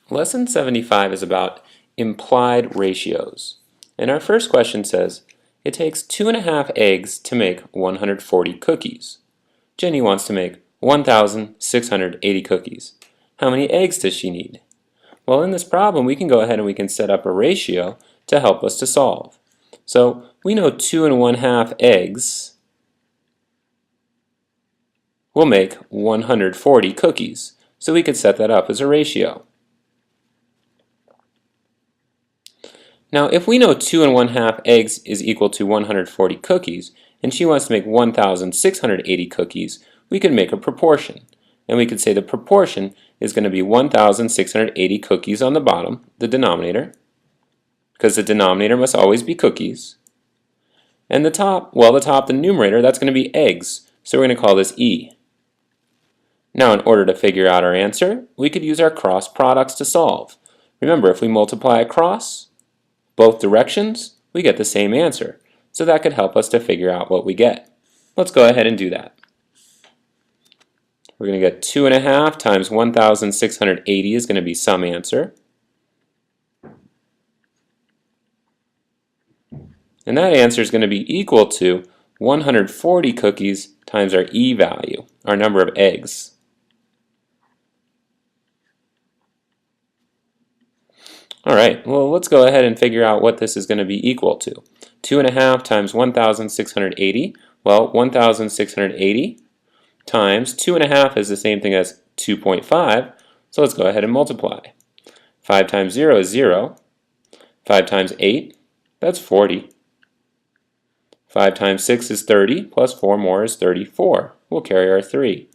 Lesson 75 is about implied ratios. And our first question says, it takes 2.5 eggs to make 140 cookies. Jenny wants to make 1,680 cookies. How many eggs does she need? Well, in this problem, we can go ahead and we can set up a ratio to help us to solve. So we know 2.5 eggs will make 140 cookies. So we could set that up as a ratio. Now, if we know 2.5 eggs is equal to 140 cookies, and she wants to make 1,680 cookies, we could make a proportion. And we could say the proportion is going to be 1,680 cookies on the bottom, the denominator, because the denominator must always be cookies. And the top, the numerator, that's going to be eggs, so we're going to call this E. Now, in order to figure out our answer, we could use our cross products to solve. Remember, if we multiply across both directions, we get the same answer. So that could help us to figure out what we get. Let's go ahead and do that. We're going to get 2.5 times 1,680 is going to be some answer. And that answer is going to be equal to 140 cookies times our E value, our number of eggs. Alright, well, let's go ahead and figure out what this is going to be equal to. 2.5 times 1,680, well, 1,680 times 2.5 is the same thing as 2.5, so let's go ahead and multiply. 5 times 0 is 0. 5 times 8, that's 40. 5 times 6 is 30, plus 4 more is 34. We'll carry our 3.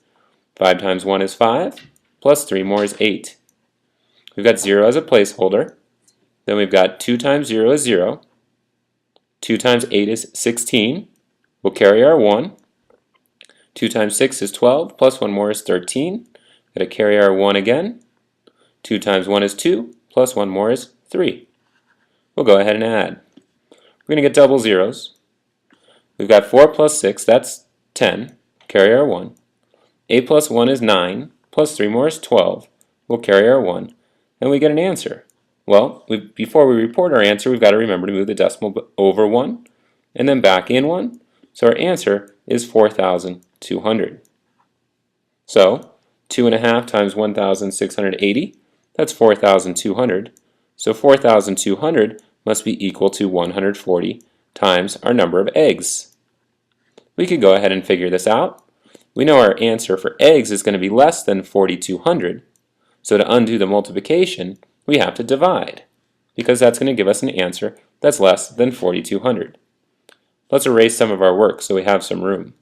5 times 1 is 5, plus 3 more is 8. We've got 0 as a placeholder. Then we've got 2 times 0 is 0. 2 times 8 is 16. We'll carry our 1. 2 times 6 is 12, plus 1 more is 13. Got to carry our 1 again. 2 times 1 is 2, plus 1 more is 3. We'll go ahead and add. We're going to get double zeros. We've got 4 plus 6, that's 10. Carry our 1. 8 plus 1 is 9, plus 3 more is 12. We'll carry our 1, and we get an answer. Well, before we report our answer, we've got to remember to move the decimal over 1, and then back in 1. So our answer is 4,200. So 2.5 times 1,680, that's 4,200. So 4,200 must be equal to 140 times our number of eggs. We could go ahead and figure this out. We know our answer for eggs is going to be less than 4,200. So to undo the multiplication, we have to divide, because that's going to give us an answer that's less than 4,200. Let's erase some of our work so we have some room.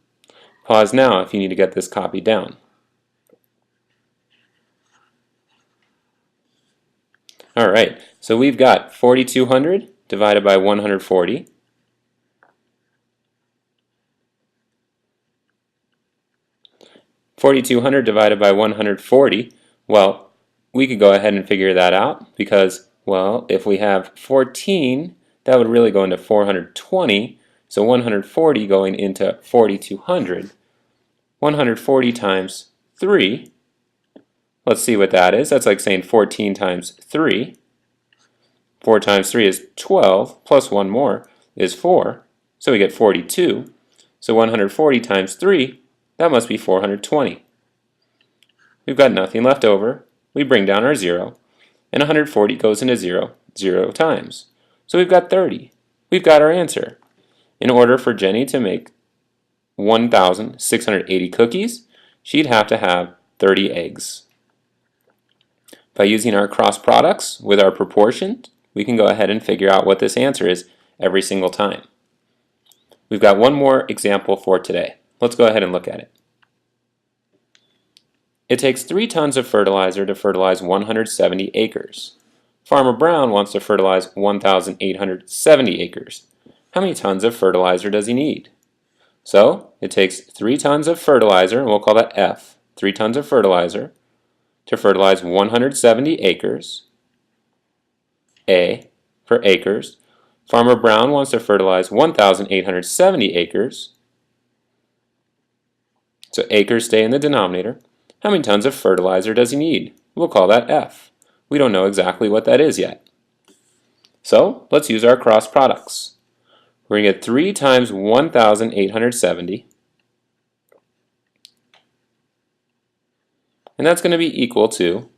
Pause now if you need to get this copied down. Alright, so we've got 4,200 divided by 140. $4,200 divided by 140, well, we could go ahead and figure that out because, well, if we have 14, that would really go into 420, so 140 going into 4,200. 140 times 3, let's see what that is. That's like saying 14 times 3. 4 times 3 is 12, plus 1 more is 4, so we get 42. So 140 times 3, that must be 420. We've got nothing left over. We bring down our 0, and 140 goes into 0 0 times. So we've got 30. We've got our answer. In order for Jenny to make 1,680 cookies, she'd have to have 30 eggs. By using our cross products with our proportions, we can go ahead and figure out what this answer is every single time. We've got one more example for today. Let's go ahead and look at it. It takes 3 tons of fertilizer to fertilize 170 acres. Farmer Brown wants to fertilize 1,870 acres. How many tons of fertilizer does he need? So, it takes 3 tons of fertilizer, and we'll call that F, 3 tons of fertilizer, to fertilize 170 acres, A, for acres. Farmer Brown wants to fertilize 1,870 acres, so acres stay in the denominator. How many tons of fertilizer does he need? We'll call that F. We don't know exactly what that is yet. So let's use our cross products. We're going to get 3 times 1,870, and that's going to be equal to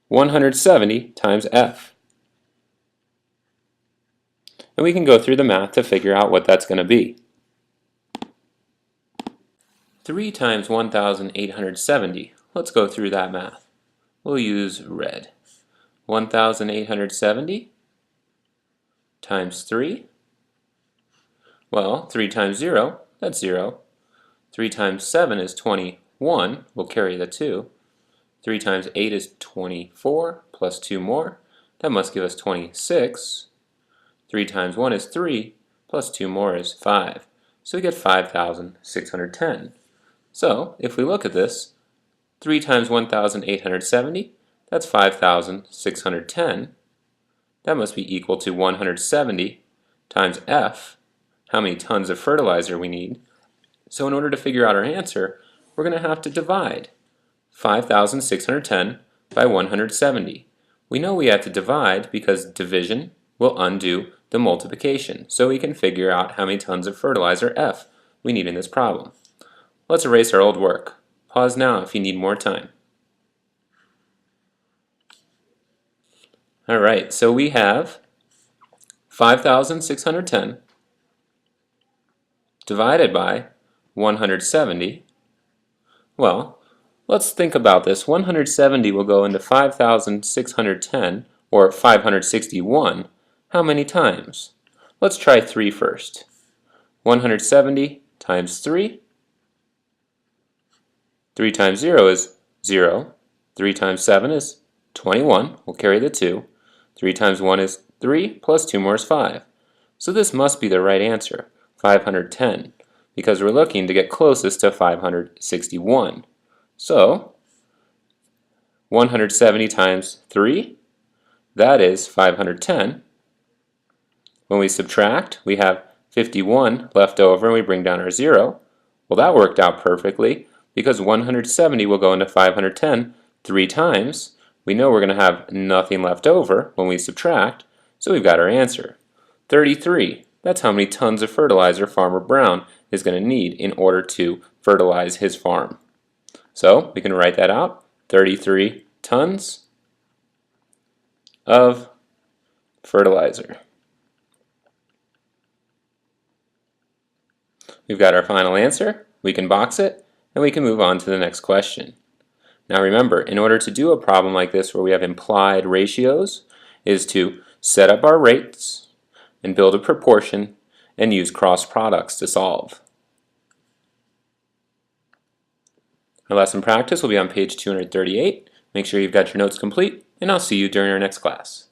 170 times f. And we can go through the math to figure out what that's going to be. 3 times 1,870. Let's go through that math. We'll use red. 1,870 times 3. Well, 3 times 0, that's 0. 3 times 7 is 21. We'll carry the 2. 3 times 8 is 24, plus 2 more. That must give us 26. 3 times 1 is 3, plus 2 more is 5. So we get 5,610. So, if we look at this, 3 times 1,870, that's 5,610. That must be equal to 170 times F, how many tons of fertilizer we need. So in order to figure out our answer, we're going to have to divide 5,610 by 170. We know we have to divide because division will undo the multiplication, so we can figure out how many tons of fertilizer F we need in this problem. Let's erase our old work. Pause now if you need more time. Alright, so we have 5,610 divided by 170. Well, let's think about this. 170 will go into 5,610, or 561, how many times? Let's try 3 first. 170 times 3. 3 times 0 is 0. 3 times 7 is 21. We'll carry the 2. 3 times 1 is 3, plus 2 more is 5. So this must be the right answer, 510, because we're looking to get closest to 561. So 170 times 3, that is 510. When we subtract, we have 51 left over and we bring down our 0. Well, that worked out perfectly because 170 will go into 510 3 times. We know we're going to have nothing left over when we subtract, so we've got our answer. 33. That's how many tons of fertilizer Farmer Brown is going to need in order to fertilize his farm. So we can write that out. 33 tons of fertilizer. We've got our final answer. We can box it, and we can move on to the next question. Now remember, in order to do a problem like this where we have implied ratios, is to set up our rates and build a proportion and use cross products to solve. Our lesson practice will be on page 238. Make sure you've got your notes complete, and I'll see you during our next class.